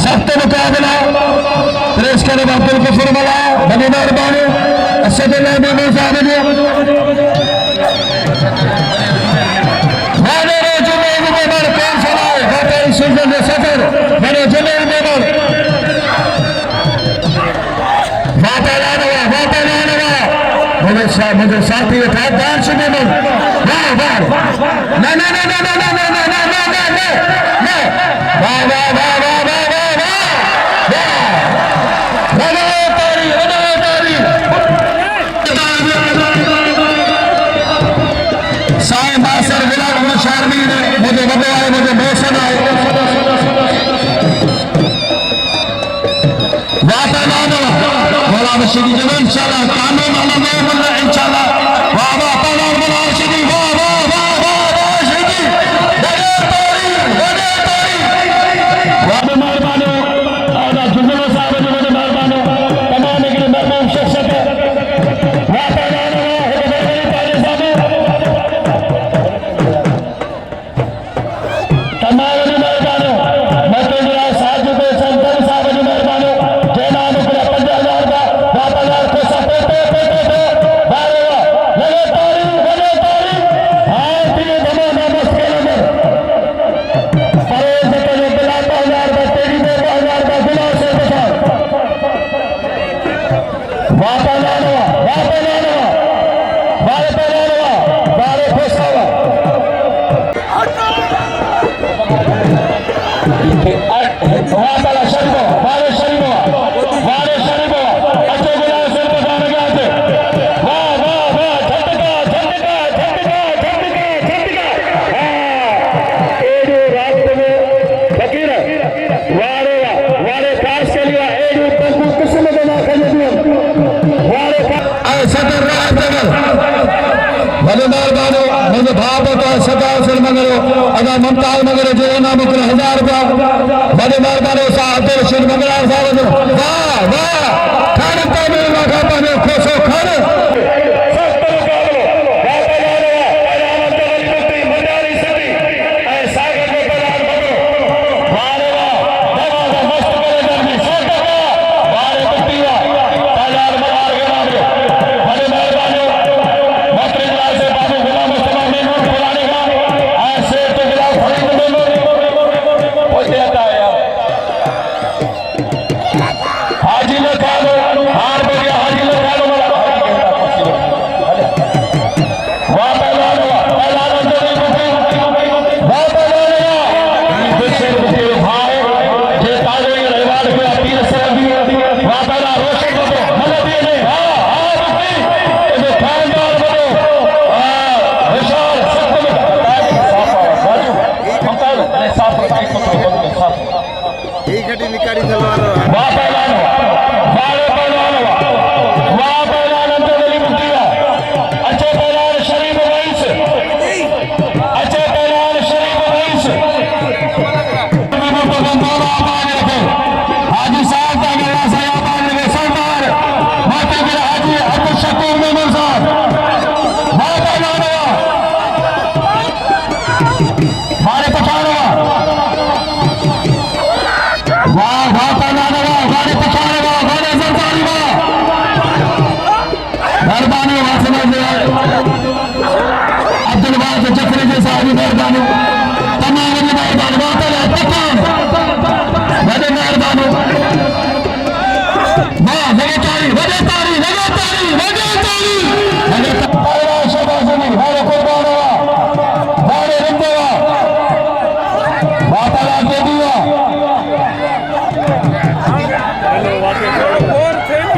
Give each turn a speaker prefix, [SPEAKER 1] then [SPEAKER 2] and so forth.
[SPEAKER 1] सख्त मुकाबला प्रेस करे अब्दुल गफूर मला बड़ी मेहरबानी असदुल्लाह मेमून साहब ने माने जुमेर मेमून कौन सुनाए होटल सुल्तान सफर बड़े जुमेर मेमून मुझे साथी उठा दान से मेमून वाह वाह ना ना ना ना ना ना ना ना ना ना ना ना वाह वाह वाह वाह वाह मुझे बदले आए मुझे मौसम आए वाह शिदी जब इंशाल्लाह कानून अल्लाह इंशाल्लाह वाह वाह तलार बना शिदी वाह वाह वाह वाह वाह शिदी बड़े तोरी वाह मेहरबानी आजा जुल्लो साहब ने मुझे मेहरबानी तमाम के मेहमान शख्सियत वाह तलार वाह बड़ी ताली साहब तमाम ने मेहरबानी मैं तो जरा साथ जो संतर साहब ने मेहरबानी जेना ने 50,000 का 50,000 को सब पे बारे लगे तारी हां तीन धमा मुश्किल में परेज के 50,000 का तेरी 50,000 का गुना से बचा वापस लाना बारे फसावा वाला शरीफो बारे शरीफो अच्छे गुलाब से बचाने के आते वाह वाह वाह झटका एडू रात में फकीर वारे काश के लिए एडू तंबू किस्म में ना कर दिया वारे सदर राज जगल भले मेहरबानी मुझे भाव का सदा से मंगलो अगर मुमताज मगर जो नाम 1000 रुपया बड़े मेहरबानी साहब दिल मंगला साहब वाह वाह खाने पाने लगा पाने खुशो खाने
[SPEAKER 2] निकारी तलवार हाजी साहब हाजी अब्दुल शकूर मेमून साहब मारे पछाड़ो वाह वाह गाड़ी पछाड़े गाड़ी सरकारी मेहरबानी अब्दुल वाज जफरी के साहब मेहरबानी तमाम मेहरबानी बड़े मेहरबानी वाह लगे तारी
[SPEAKER 3] और थे ना